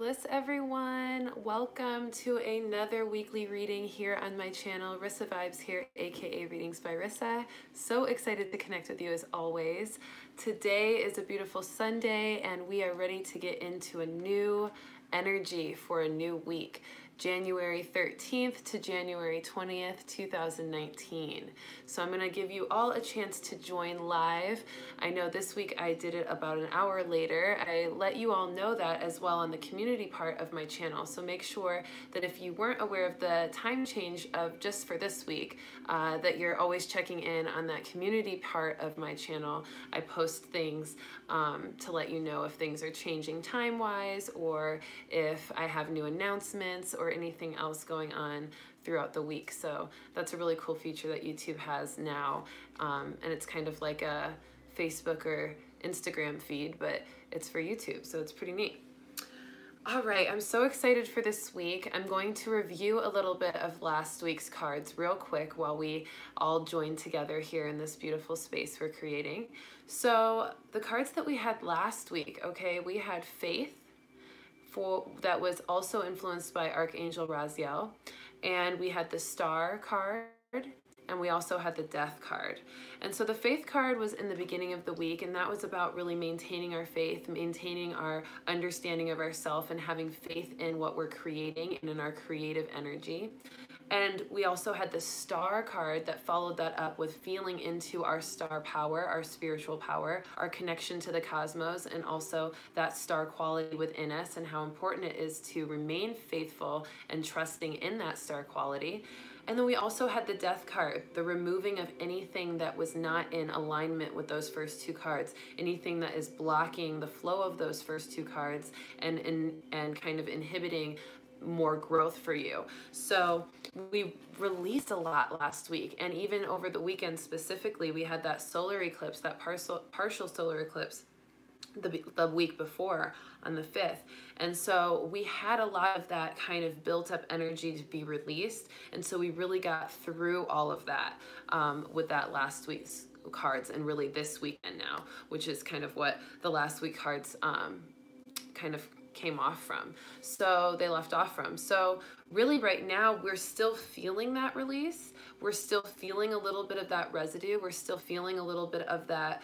Bliss, everyone. Welcome to another weekly reading here on my channel. Rissa Vibes here, aka Readings by Rissa. So excited to connect with you as always. Today is a beautiful Sunday and we are ready to get into a new energy for a new week. January 13th to January 20th, 2019. So I'm going to give you all a chance to join live. I know this week I did it about an hour later. I let you all know that as well on the community part of my channel. So make sure that if you weren't aware of the time change of just for this week, that you're always checking in on that community part of my channel. I post things to let you know if things are changing time-wise or if I have new announcements or anything else going on throughout the week. So that's a really cool feature that YouTube has now. And it's kind of like a Facebook or Instagram feed, but it's for YouTube. So it's pretty neat. All right, I'm so excited for this week. I'm going to review a little bit of last week's cards real quick while we all join together here in this beautiful space we're creating. So the cards that we had last week, okay, we had Faith, that was also influenced by Archangel Raziel, and we had the Star card, and we also had the Death card. And so the Faith card was in the beginning of the week, and that was about really maintaining our faith, maintaining our understanding of ourselves, and having faith in what we're creating and in our creative energy. And we also had the Star card that followed that up with feeling into our star power, our spiritual power, our connection to the cosmos, and also that star quality within us and how important it is to remain faithful and trusting in that star quality. And then we also had the Death card, the removing of anything that was not in alignment with those first two cards, anything that is blocking the flow of those first two cards and kind of inhibiting more growth for you. So we released a lot last week, and even over the weekend specifically, we had that solar eclipse, that partial solar eclipse the week before on the 5th. And so we had a lot of that kind of built up energy to be released. And so we really got through all of that with that last week's cards, and really this weekend now, which is kind of what the last week cards kind of came off from. So they left off from. So really right now we're still feeling that release. We're still feeling a little bit of that residue. We're still feeling a little bit of that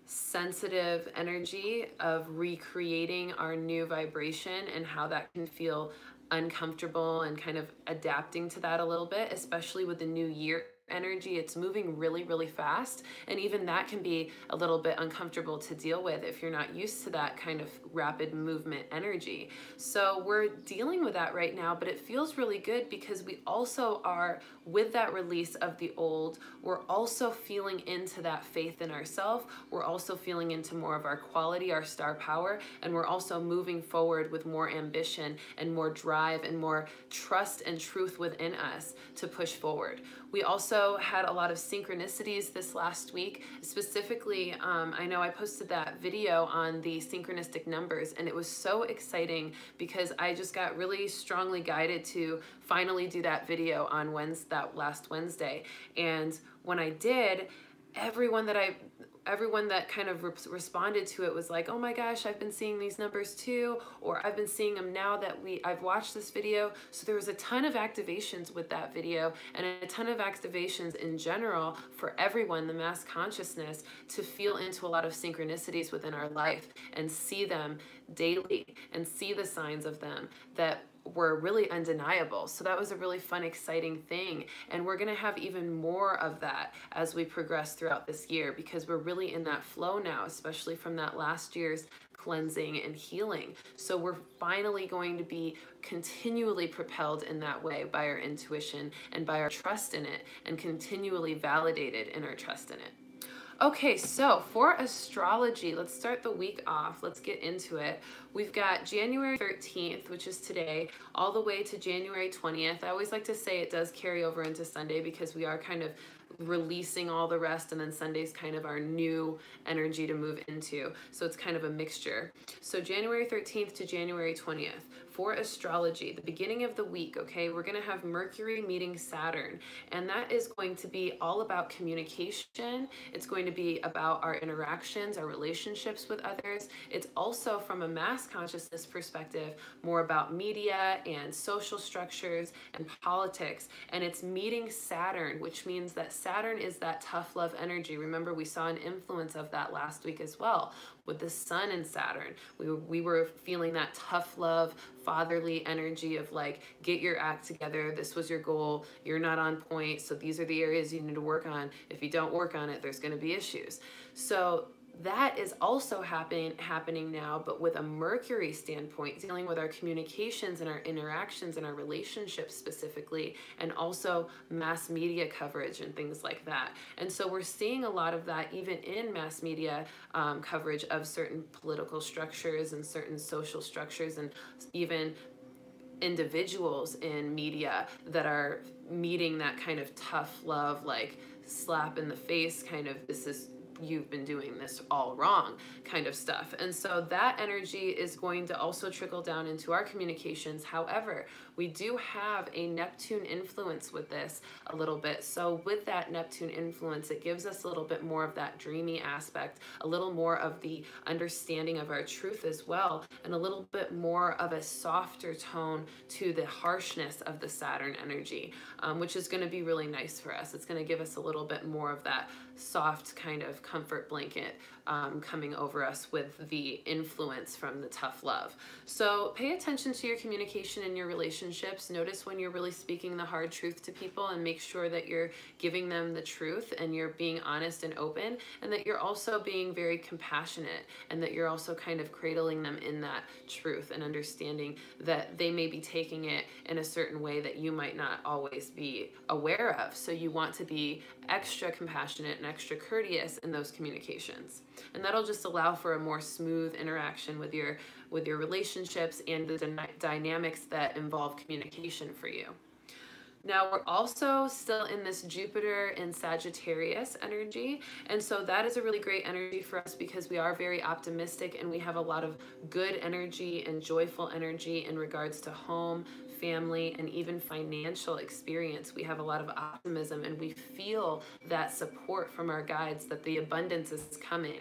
sensitive energy of recreating our new vibration and how that can feel uncomfortable and kind of adapting to that a little bit, especially with the new year energy. It's moving really, really fast. And even that can be a little bit uncomfortable to deal with if you're not used to that kind of rapid movement energy. So we're dealing with that right now, but it feels really good because we also are, with that release of the old, we're also feeling into that faith in ourselves. We're also feeling into more of our quality, our star power, and we're also moving forward with more ambition and more drive and more trust and truth within us to push forward. We also had a lot of synchronicities this last week. Specifically, I know I posted that video on the synchronistic numbers, and it was so exciting because I just got really strongly guided to finally do that video on that last Wednesday. And when I did, everyone that kind of responded to it was like, oh my gosh, I've been seeing these numbers too, or I've been seeing them now that I've watched this video. So there was a ton of activations with that video, and a ton of activations in general for everyone, the mass consciousness, to feel into a lot of synchronicities within our life and see them daily and see the signs of them that were really undeniable. So that was a really fun, exciting thing. And we're gonna have even more of that as we progress throughout this year, because we're really in that flow now, especially from that last year's cleansing and healing. So we're finally going to be continually propelled in that way by our intuition and by our trust in it, and continually validated in our trust in it. Okay, so for astrology, let's start the week off. Let's get into it. We've got January 13th, which is today, all the way to January 20th. I always like to say it does carry over into Sunday because we are kind of releasing all the rest, and then Sunday's kind of our new energy to move into. So it's kind of a mixture. So January 13th to January 20th for astrology, the beginning of the week, okay, we're going to have Mercury meeting Saturn, and that is going to be all about communication. It's going to be about our interactions, our relationships with others. It's also, from a mass consciousness perspective, more about media and social structures and politics. And it's meeting Saturn, which means that Saturn is that tough love energy. Remember, we saw an influence of that last week as well with the Sun and Saturn. We were feeling that tough love, fatherly energy of like, get your act together. This was your goal. You're not on point. So these are the areas you need to work on. If you don't work on it, there's going to be issues. So that is also happening now, but with a Mercury standpoint, dealing with our communications and our interactions and our relationships specifically, and also mass media coverage and things like that. And so we're seeing a lot of that even in mass media coverage of certain political structures and certain social structures, and even individuals in media that are meeting that kind of tough love, like slap in the face kind of, this is, you've been doing this all wrong kind of stuff. And so that energy is going to also trickle down into our communications. However, we do have a Neptune influence with this a little bit. So with that Neptune influence, it gives us a little bit more of that dreamy aspect, a little more of the understanding of our truth as well, and a little bit more of a softer tone to the harshness of the Saturn energy, which is going to be really nice for us. It's going to give us a little bit more of that soft kind of comfort blanket coming over us with the influence from the tough love. So pay attention to your communication and your relationships. Notice when you're really speaking the hard truth to people, and make sure that you're giving them the truth and you're being honest and open, and that you're also being very compassionate, and that you're also kind of cradling them in that truth and understanding that they may be taking it in a certain way that you might not always be aware of. So you want to be extra compassionate and extra courteous in those communications. And that'll just allow for a more smooth interaction with your relationships and the dynamics that involve communication for you. Now we're also still in this Jupiter and Sagittarius energy, and so that is a really great energy for us because we are very optimistic and we have a lot of good energy and joyful energy in regards to home, family, and even financial experience. We have a lot of optimism, and we feel that support from our guides that the abundance is coming,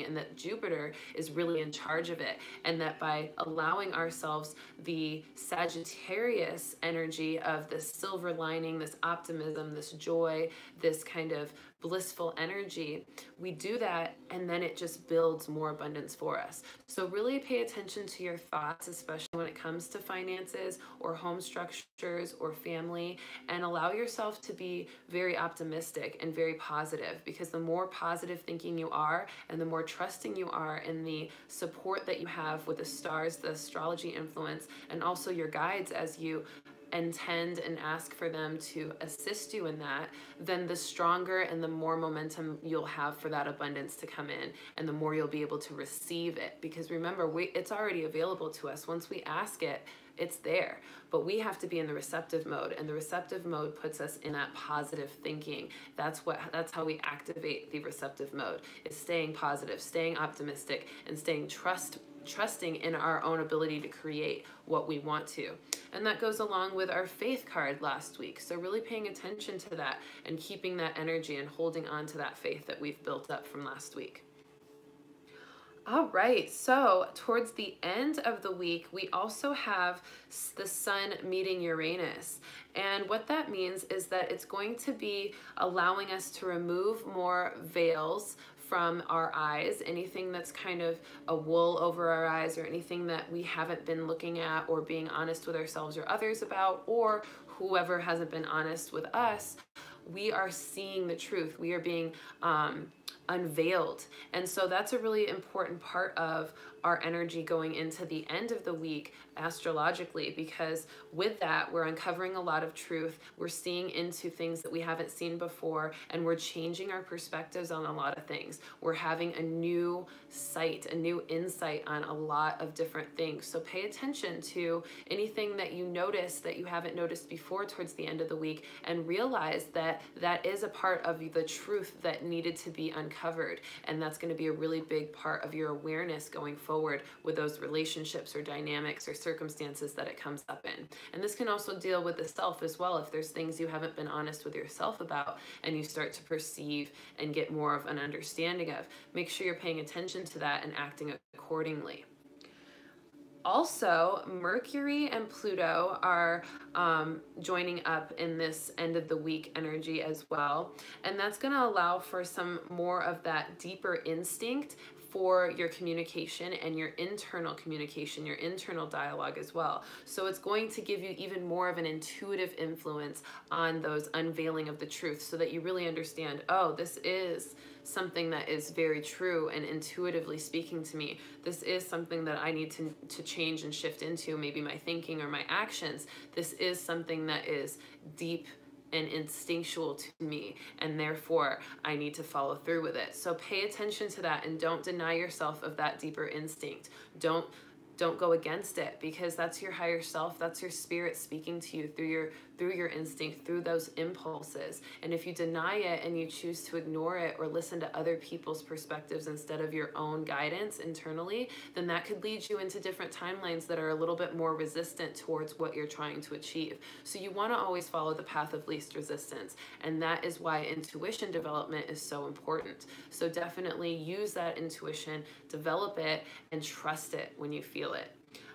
and that Jupiter is really in charge of it, and that by allowing ourselves the Sagittarius energy of this silver lining, this optimism, this joy, this kind of blissful energy, we do that, and then it just builds more abundance for us. So really pay attention to your thoughts, especially when it comes to finances or home structures or family, and allow yourself to be very optimistic and very positive, because the more positive thinking you are and the more trusting you are in the support that you have with the stars, the astrology influence, and also your guides as you intend and ask for them to assist you in that, then the stronger and the more momentum you'll have for that abundance to come in, and the more you'll be able to receive it. Because remember, it's already available to us. Once we ask it, it's there, but we have to be in the receptive mode, and the receptive mode puts us in that positive thinking. That's how we activate the receptive mode, is staying positive, staying optimistic, and staying trusting in our own ability to create what we want to. And that goes along with our faith card last week. So really paying attention to that and keeping that energy and holding on to that faith that we've built up from last week. All right, so towards the end of the week, we also have the Sun meeting Uranus. And what that means is that it's going to be allowing us to remove more veils from our eyes, anything that's kind of a wool over our eyes, or anything that we haven't been looking at or being honest with ourselves or others about, or whoever hasn't been honest with us. We are seeing the truth. We are being unveiled. And so that's a really important part of our energy going into the end of the week astrologically, because with that, we're uncovering a lot of truth. We're seeing into things that we haven't seen before, and we're changing our perspectives on a lot of things. We're having a new sight, a new insight on a lot of different things. So pay attention to anything that you notice that you haven't noticed before towards the end of the week, and realize that that is a part of the truth that needed to be uncovered. And that's going to be a really big part of your awareness going forward with those relationships or dynamics or circumstances that it comes up in. And this can also deal with the self as well. If there's things you haven't been honest with yourself about and you start to perceive and get more of an understanding of, make sure you're paying attention to that and acting accordingly. Also, Mercury and Pluto are joining up in this end of the week energy as well. And that's going to allow for some more of that deeper instinct for your communication and your internal communication, your internal dialogue as well. So it's going to give you even more of an intuitive influence on those unveiling of the truth, so that you really understand, oh, this is something that is very true and intuitively speaking to me. This is something that I need to change and shift into, maybe my thinking or my actions. This is something that is deep and instinctual to me, and therefore I need to follow through with it. So pay attention to that, and don't deny yourself of that deeper instinct. Don't go against it, because that's your higher self, that's your spirit speaking to you through your instinct, through those impulses. And if you deny it and you choose to ignore it or listen to other people's perspectives instead of your own guidance internally, then that could lead you into different timelines that are a little bit more resistant towards what you're trying to achieve. So you want to always follow the path of least resistance, and that is why intuition development is so important. So definitely use that intuition, develop it, and trust it when you feel it.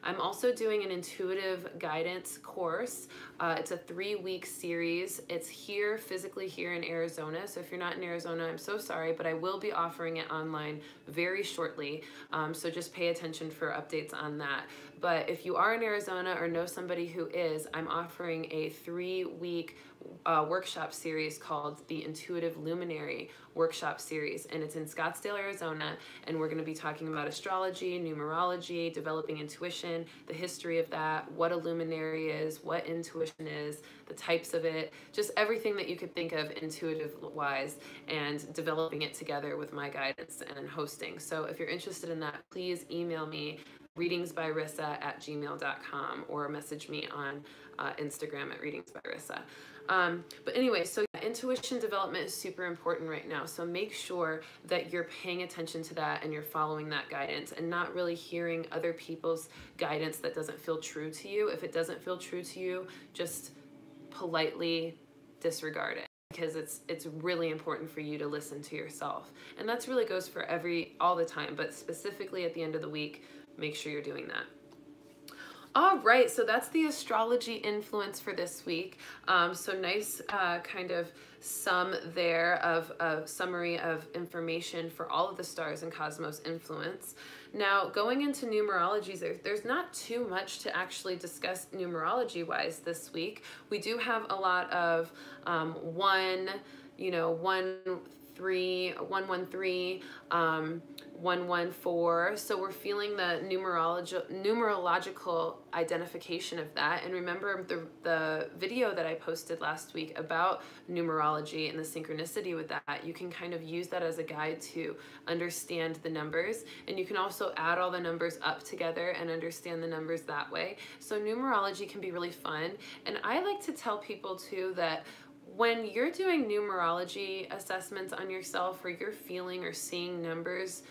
I'm also doing an intuitive guidance course. It's a 3-week series. It's here, physically here in Arizona. So if you're not in Arizona, I'm so sorry, but I will be offering it online very shortly. So just pay attention for updates on that. But if you are in Arizona or know somebody who is, I'm offering a 3-week workshop series called the Intuitive Luminary Workshop Series, and it's in Scottsdale, Arizona, and we're going to be talking about astrology, numerology, developing intuition, the history of that, what a luminary is, what intuition is, the types of it, just everything that you could think of intuitive-wise, and developing it together with my guidance and hosting. So if you're interested in that, please email me readingsbyrissa@gmail.com or message me on Instagram at readingsbyrissa. But anyway, so intuition development is super important right now. So make sure that you're paying attention to that and you're following that guidance, and not really hearing other people's guidance that doesn't feel true to you. If it doesn't feel true to you, just politely disregard it, because it's really important for you to listen to yourself. And that's really goes for all the time, but specifically at the end of the week, make sure you're doing that. All right, so that's the astrology influence for this week. So nice kind of sum there of a summary of information for all of the stars and cosmos influence. Now, going into numerology, there's not too much to actually discuss numerology-wise this week. We do have a lot of 113, 114. So we're feeling the numerological identification of that. And remember the video that I posted last week about numerology and the synchronicity with that. You can kind of use that as a guide to understand the numbers, and you can also add all the numbers up together and understand the numbers that way. So numerology can be really fun. And I like to tell people too that when you're doing numerology assessments on yourself, or you're feeling or seeing numbers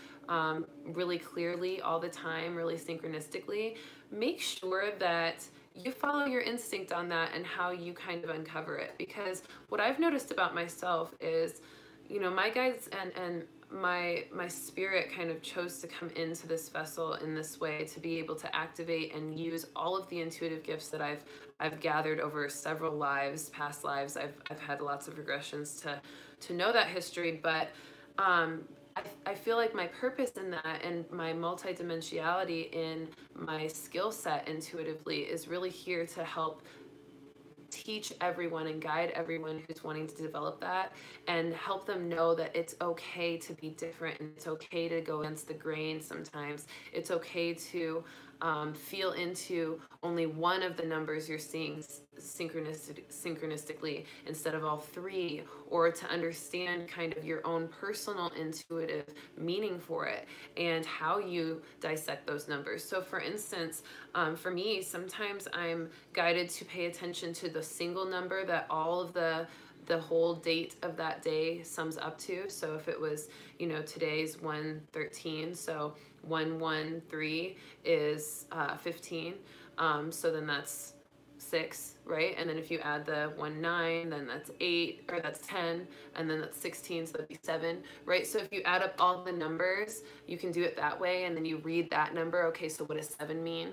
really clearly all the time, really synchronistically, make sure that you follow your instinct on that and how you kind of uncover it. Because what I've noticed about myself is, my guides and my spirit kind of chose to come into this vessel in this way to be able to activate and use all of the intuitive gifts that I've gathered over several lives, past lives. I've had lots of regressions to know that history, but I feel like my purpose in that and my multidimensionality in my skill set intuitively is really here to help teach everyone and guide everyone who's wanting to develop that, and help them know that it's okay to be different, and it's okay to go against the grain sometimes. It's okay to feel into only one of the numbers you're seeing synchronistically instead of all three, or to understand kind of your own personal intuitive meaning for it and how you dissect those numbers. So for instance, for me, sometimes I'm guided to pay attention to the single number that all of the whole date of that day sums up to. So if it was, you know, today's 113, so 113 is 15. So then that's 6, right? And then if you add the 19, then that's 8, or that's 10, and then that's 16, so that'd be 7, right? So if you add up all the numbers, you can do it that way, and then you read that number. Okay, so what does 7 mean?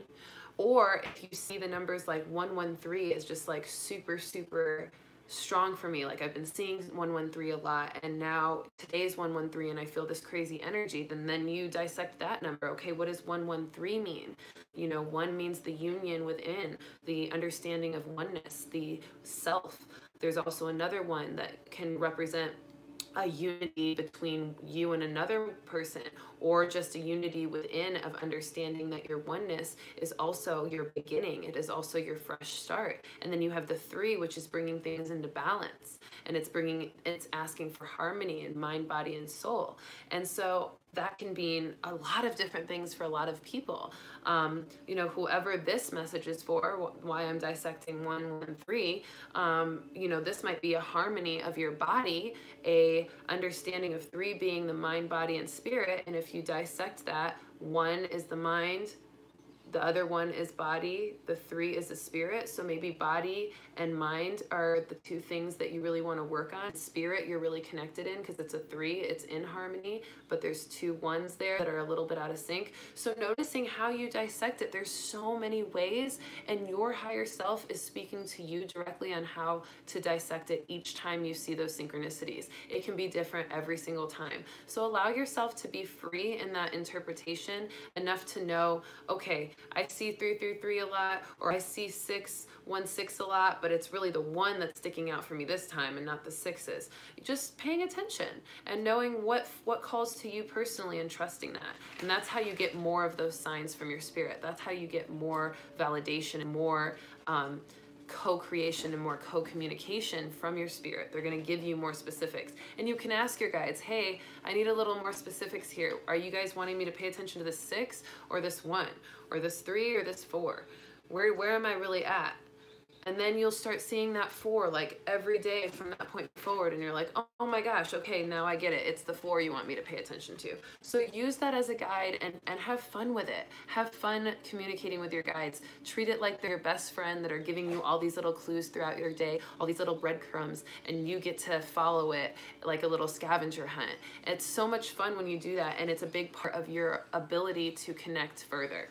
Or if you see the numbers like 113 is just like super, super strong for me, like I've been seeing 113 a lot, and now today's 113 and I feel this crazy energy, then you dissect that number. Okay, what does 113 mean? You know, 1 means the union within, the understanding of oneness, the self. There's also another one that can represent a unity between you and another person, or just a unity within of understanding that your oneness is also your beginning. It is also your fresh start. And then you have the 3, which is bringing things into balance, and it's asking for harmony in mind, body, and soul. And so that can mean a lot of different things for a lot of people. You know, whoever this message is for, why I'm dissecting 113, you know, this might be a harmony of your body, a understanding of 3 being the mind, body, and spirit. And if you dissect that, 1 is the mind, the other 1 is body, the 3 is the spirit. So maybe body and mind are the 2 things that you really want to work on. Spirit, you're really connected in because it's a 3, it's in harmony, but there's 2 1s there that are a little bit out of sync. So noticing how you dissect it, there's so many ways, and your higher self is speaking to you directly on how to dissect it each time you see those synchronicities. It can be different every single time. So allow yourself to be free in that interpretation enough to know, okay, I see 333 a lot, or I see 616 a lot, but it's really the 1 that's sticking out for me this time and not the 6s. Just paying attention and knowing what calls to you personally and trusting that. And that's how you get more of those signs from your spirit. That's how you get more validation and more co-creation and more co-communication from your spirit. They're going to give you more specifics. And you can ask your guides, hey, I need a little more specifics here. Are you guys wanting me to pay attention to this 6 or this 1 or this 3 or this 4? Where am I really at? And then you'll start seeing that 4 like every day from that point forward, and you're like, oh my gosh, okay, now I get it. It's the 4 you want me to pay attention to. So use that as a guide and have fun with it. Have fun communicating with your guides. Treat it like they're your best friend that are giving you all these little clues throughout your day, all these little breadcrumbs, and you get to follow it like a little scavenger hunt. It's so much fun when you do that, and it's a big part of your ability to connect further.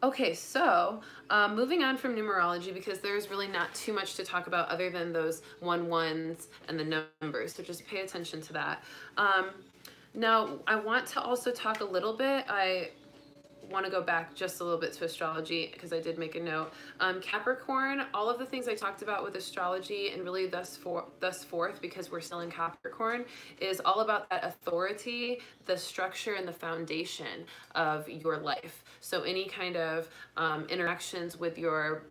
Okay, so moving on from numerology, because there's really not too much to talk about other than those 1s and the numbers, so just pay attention to that. Now, I want to also talk a little bit, I want to go back just a little bit to astrology because I did make a note. Capricorn, all of the things I talked about with astrology and really thus forth, because we're still in Capricorn, is all about that authority, the structure, and the foundation of your life. So any kind of interactions with your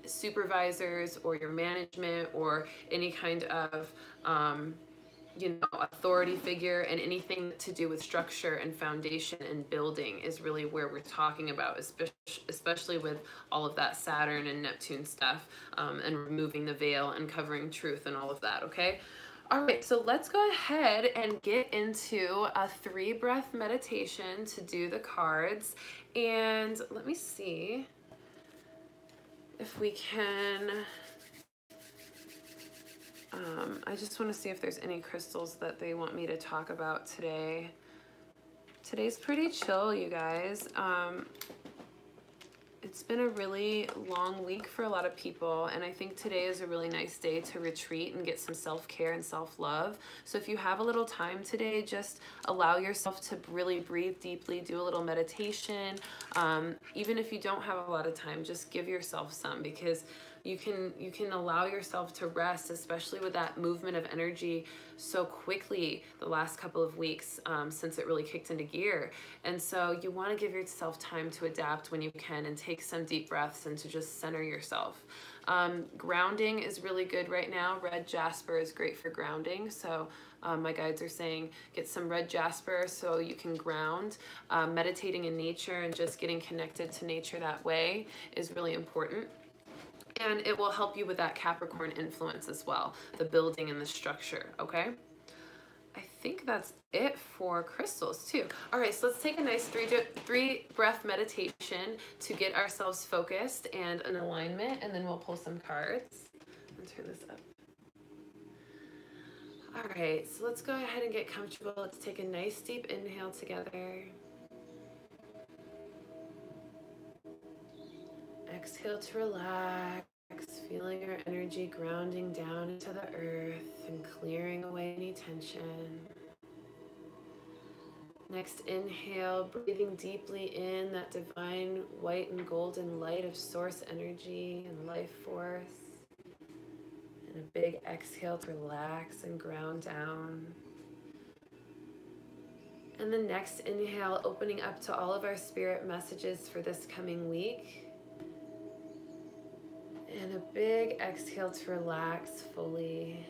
supervisors or your management or any kind of authority figure, and anything to do with structure and foundation and building is really where we're talking about, especially with all of that Saturn and Neptune stuff, and removing the veil and covering truth and all of that, okay? All right, so let's go ahead and get into a 3-breath meditation to do the cards. And let me see if we can... I just want to see if there's any crystals that they want me to talk about today. Today's pretty chill, you guys. It's been a really long week for a lot of people, and I think today is a really nice day to retreat and get some self-care and self-love. So if you have a little time today, just allow yourself to really breathe deeply, do a little meditation. Even if you don't have a lot of time, just give yourself some, because you can allow yourself to rest, especially with that movement of energy so quickly the last couple of weeks, since it really kicked into gear. And so you want to give yourself time to adapt when you can, and take some deep breaths and to just center yourself. Grounding is really good right now. Red jasper is great for grounding. So my guides are saying get some red jasper so you can ground. Meditating in nature and just getting connected to nature that way is really important. And it will help you with that Capricorn influence as well, the building and the structure, okay? I think that's it for crystals too. All right, so let's take a nice three breath meditation to get ourselves focused and in alignment, and then we'll pull some cards. And turn this up. All right, so let's go ahead and get comfortable. Let's take a nice deep inhale together. Exhale to relax, feeling our energy grounding down into the earth and clearing away any tension. Next, inhale, breathing deeply in that divine white and golden light of source energy and life force. And a big exhale to relax and ground down. And the next inhale, opening up to all of our spirit messages for this coming week. And a big exhale to relax fully.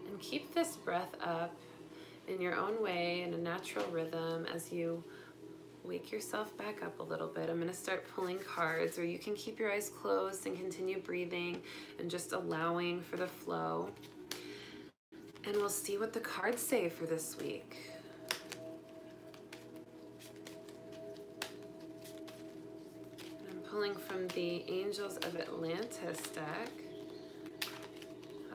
And keep this breath up in your own way, in a natural rhythm, as you wake yourself back up a little bit. I'm going to start pulling cards, or you can keep your eyes closed and continue breathing and just allowing for the flow. And we'll see what the cards say for this week. Pulling from the Angels of Atlantis deck.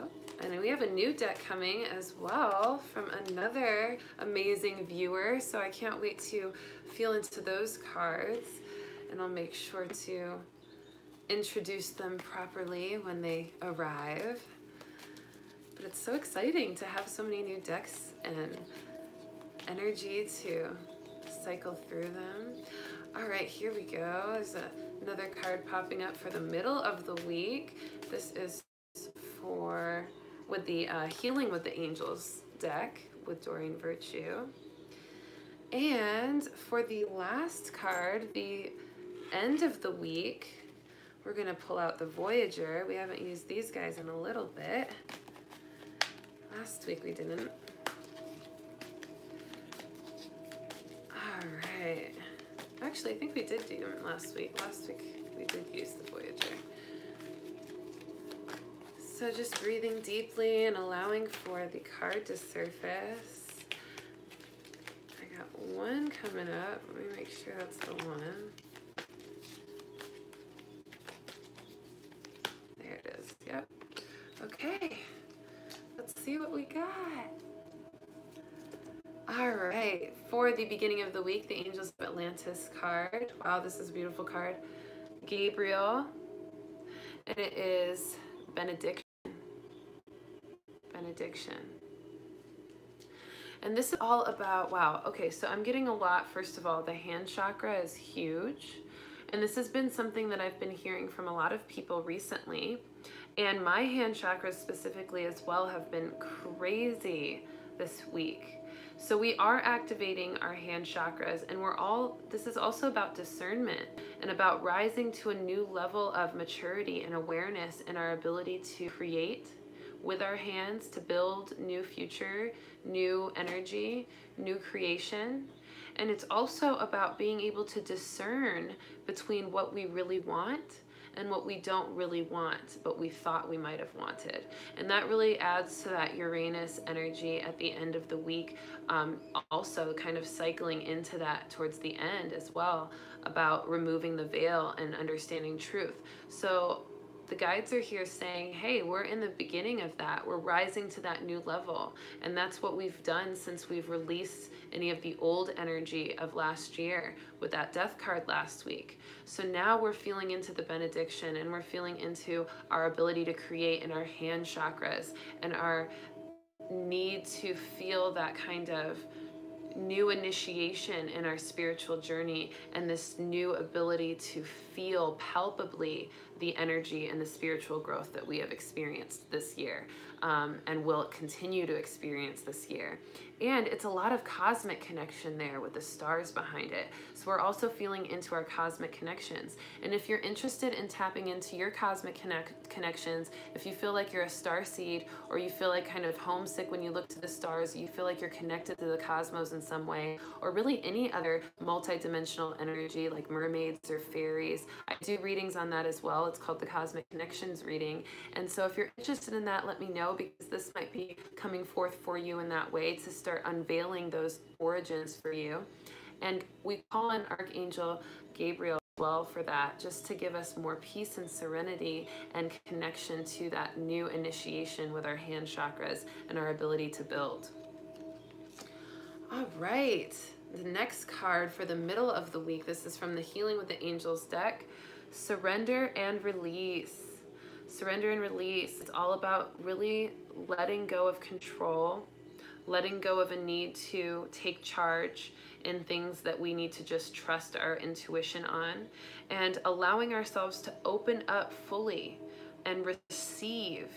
Oh, and we have a new deck coming as well from another amazing viewer. So I can't wait to feel into those cards. And I'll make sure to introduce them properly when they arrive. But it's so exciting to have so many new decks and energy to cycle through them. All right, here we go. There's another card popping up for the middle of the week. This is for with the Healing with the Angels deck with Doreen Virtue. And for the last card, the end of the week, we're going to pull out the Voyager. We haven't used these guys in a little bit. Last week we didn't. All right. Actually, I think we did do them last week. Last week we did use the Voyager. So just breathing deeply and allowing for the card to surface. I got one coming up. Let me make sure that's the one. There it is. Yep. Okay. Let's see what we got. All right, for the beginning of the week, the Angels of Atlantis card. Wow, this is a beautiful card. Gabriel, and it is benediction. Benediction. And this is all about, wow, okay, so I'm getting a lot. First of all, the hand chakra is huge. And this has been something that I've been hearing from a lot of people recently. And my hand chakras specifically as well have been crazy this week. So we are activating our hand chakras, and this is also about discernment and about rising to a new level of maturity and awareness in our ability to create with our hands, to build new future, new energy, new creation. And it's also about being able to discern between what we really want and what we don't really want, but we thought we might have wanted. And that really adds to that Uranus energy at the end of the week, also kind of cycling into that towards the end as well, about removing the veil and understanding truth. So the guides are here saying, hey, we're in the beginning of that. We're rising to that new level. And that's what we've done since we've released any of the old energy of last year with that death card last week. So now we're feeling into the benediction, and we're feeling into our ability to create in our hand chakras and our need to feel that kind of new initiation in our spiritual journey and this new ability to feel palpably the energy and the spiritual growth that we have experienced this year, and will continue to experience this year. And it's a lot of cosmic connection there with the stars behind it. So we're also feeling into our cosmic connections. And if you're interested in tapping into your cosmic connections, if you feel like you're a star seed, or you feel like kind of homesick when you look to the stars, you feel like you're connected to the cosmos in some way, or really any other multidimensional energy like mermaids or fairies, I do readings on that as well. It's called the Cosmic Connections reading. And so if you're interested in that, let me know, because this might be coming forth for you in that way to start unveiling those origins for you. And we call on Archangel Gabriel as well for that, just to give us more peace and serenity and connection to that new initiation with our hand chakras and our ability to build. All right, the next card for the middle of the week, this is from the Healing with the Angels deck, Surrender and Release. Surrender and release. It's all about really letting go of control, letting go of a need to take charge in things that we need to just trust our intuition on, and allowing ourselves to open up fully and receive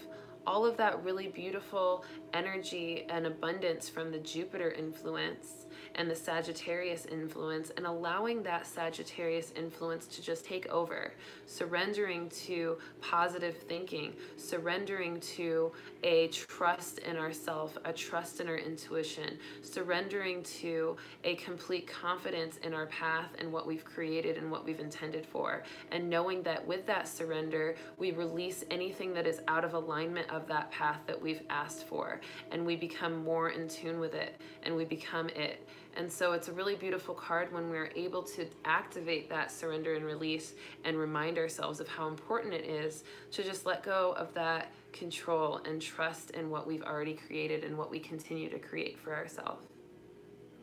all of that really beautiful energy and abundance from the Jupiter influence and the Sagittarius influence, and allowing that Sagittarius influence to just take over, surrendering to positive thinking, surrendering to a trust in ourself, a trust in our intuition, surrendering to a complete confidence in our path and what we've created and what we've intended for, and knowing that with that surrender, we release anything that is out of alignment of that path that we've asked for, and we become more in tune with it, and we become it. And so it's a really beautiful card when we're able to activate that surrender and release and remind ourselves of how important it is to just let go of that control and trust in what we've already created and what we continue to create for ourselves.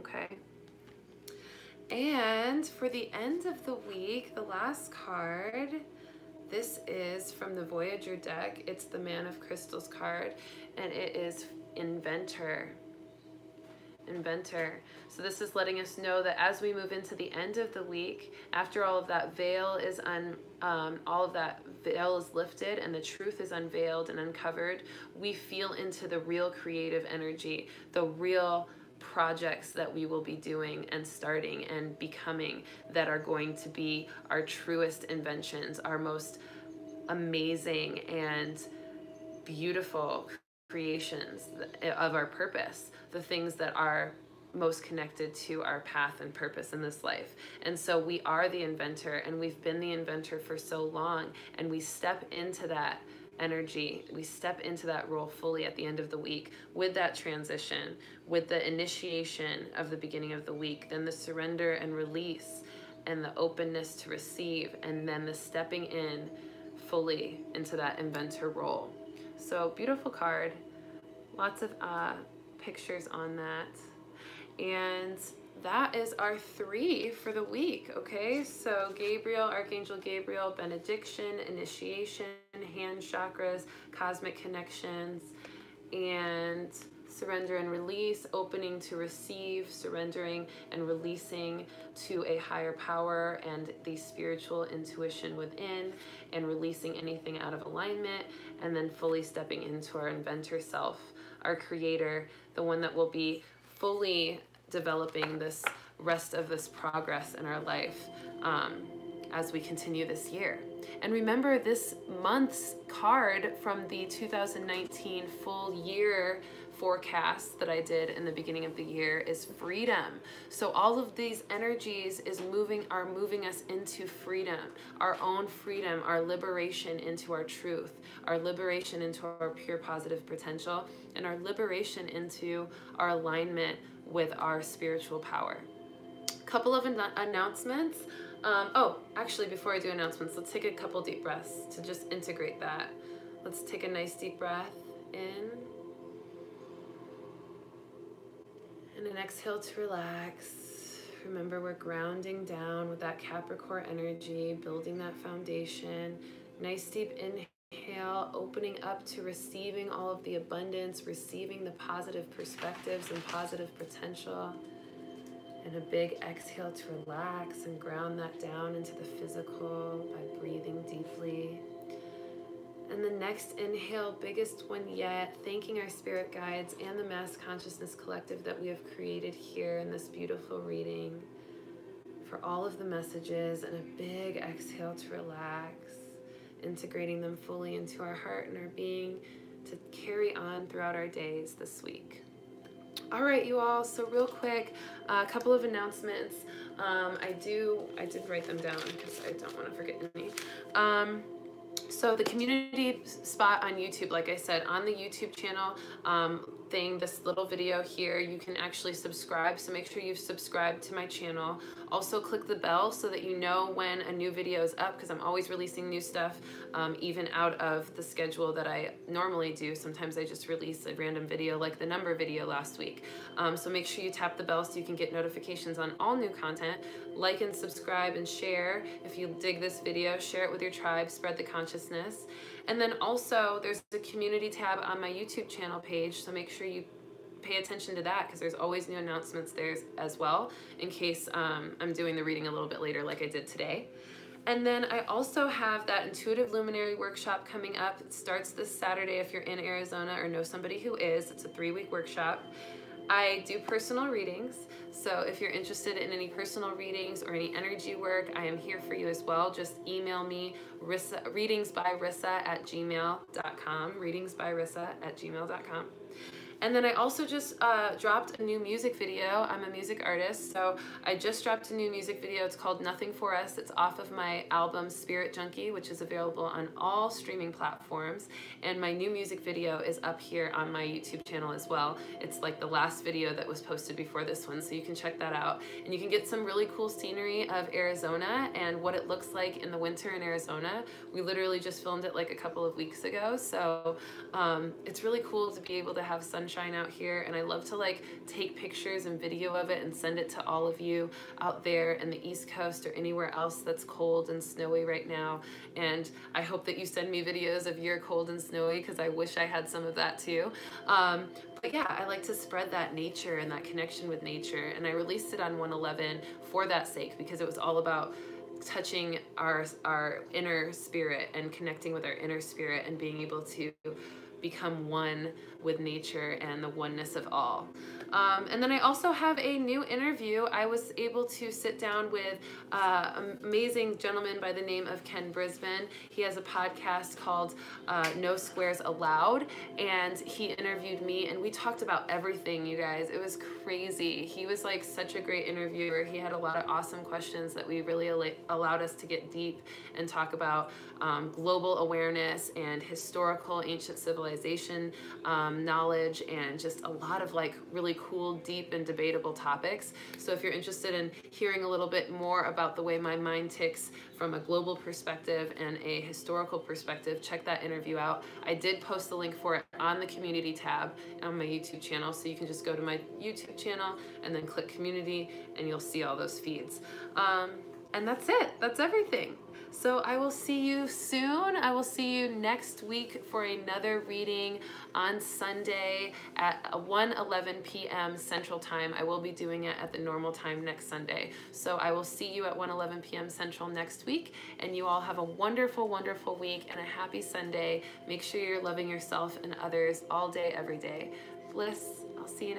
Okay. And for the end of the week, the last card, this is from the Voyager deck. It's the Man of Crystals card, and it is Inventor. Inventor. So this is letting us know that as we move into the end of the week, after all of that veil is lifted and the truth is unveiled and uncovered, we feel into the real creative energy, the real projects that we will be doing and starting and becoming that are going to be our truest inventions, our most amazing and beautiful creations of our purpose, the things that are most connected to our path and purpose in this life. And so we are the inventor, and we've been the inventor for so long, and we step into that energy, we step into that role fully at the end of the week with that transition, with the initiation of the beginning of the week, then the surrender and release and the openness to receive, and then the stepping in fully into that inventor role. So beautiful card, lots of pictures on that. And that is our 3 for the week, okay? So Gabriel, Archangel Gabriel, benediction, initiation, hand chakras, cosmic connections, and surrender and release, opening to receive, surrendering and releasing to a higher power and the spiritual intuition within, and releasing anything out of alignment, and then fully stepping into our inventor self, our creator, the one that will be fully developing this rest of this progress in our life as we continue this year. And remember, this month's card from the 2019 full year forecast that I did in the beginning of the year is freedom. So all of these energies are moving us into freedom, our own freedom, our liberation into our truth, our liberation into our pure positive potential, and our liberation into our alignment with our spiritual power. Couple of announcements. Actually, before I do announcements, let's take a couple deep breaths to just integrate that. Let's take a nice deep breath in, and an exhale to relax. Remember, we're grounding down with that Capricorn energy, building that foundation. Nice deep inhale, opening up to receiving all of the abundance, receiving the positive perspectives and positive potential. And a big exhale to relax and ground that down into the physical by breathing deeply. And the next inhale, biggest one yet, thanking our spirit guides and the mass consciousness collective that we have created here in this beautiful reading for all of the messages, and a big exhale to relax, integrating them fully into our heart and our being to carry on throughout our days this week. All right, you all, so real quick, a couple of announcements. I did write them down because I don't want to forget any. So the community spot on YouTube, like I said, on the YouTube channel thing, this little video here, you can actually subscribe. So make sure you've subscribed to my channel. Also click the bell so that you know when a new video is up, because I'm always releasing new stuff, even out of the schedule that I normally do. Sometimes I just release a random video like the number video last week. So make sure you tap the bell so you can get notifications on all new content. Like and subscribe and share. If you dig this video, share it with your tribe, spread the consciousness. And then also there's a community tab on my YouTube channel page, so make sure you pay attention to that, because there's always new announcements there as well, in case I'm doing the reading a little bit later like I did today. And then I also have that Intuitive Luminary workshop coming up. It starts this Saturday if you're in Arizona or know somebody who is. It's a 3-week workshop. I do personal readings, so if you're interested in any personal readings or any energy work, I am here for you as well. Just email me, Rissa, readingsbyrissa@gmail.com, readingsbyrissa@gmail.com. And then I also just dropped a new music video. I'm a music artist, so I just dropped a new music video. It's called Nothing For Us. It's off of my album Spirit Junkie, which is available on all streaming platforms. And my new music video is up here on my YouTube channel as well. It's like the last video that was posted before this one, so you can check that out. And you can get some really cool scenery of Arizona and what it looks like in the winter in Arizona. We literally just filmed it like a couple of weeks ago, so it's really cool to be able to have sunshine out here, and I love to like take pictures and video of it and send it to all of you out there in the East Coast or anywhere else that's cold and snowy right now. And I hope that you send me videos of your cold and snowy, because I wish I had some of that too. But yeah, I like to spread that nature and that connection with nature, and I released it on 111 for that sake, because it was all about touching our inner spirit and connecting with our inner spirit and being able to become one with nature and the oneness of all. And then I also have a new interview. I was able to sit down with an amazing gentleman by the name of Ken Brisbane. He has a podcast called No Squares Allowed, and he interviewed me, and we talked about everything, you guys. It was crazy. He was like such a great interviewer. He had a lot of awesome questions that we really allowed us to get deep and talk about global awareness and historical ancient civilization knowledge, and just a lot of like really cool, deep, and debatable topics. So if you're interested in hearing a little bit more about the way my mind ticks from a global perspective and a historical perspective, check that interview out. I did post the link for it on the community tab on my YouTube channel, so you can just go to my YouTube channel and then click community and you'll see all those feeds. And that's it. That's everything. So I will see you soon. I will see you next week for another reading on Sunday at 1:11 p.m. Central Time. I will be doing it at the normal time next Sunday. So I will see you at 1:11 p.m. Central next week. And you all have a wonderful, wonderful week and a happy Sunday. Make sure you're loving yourself and others all day, every day. Bliss. I'll see you next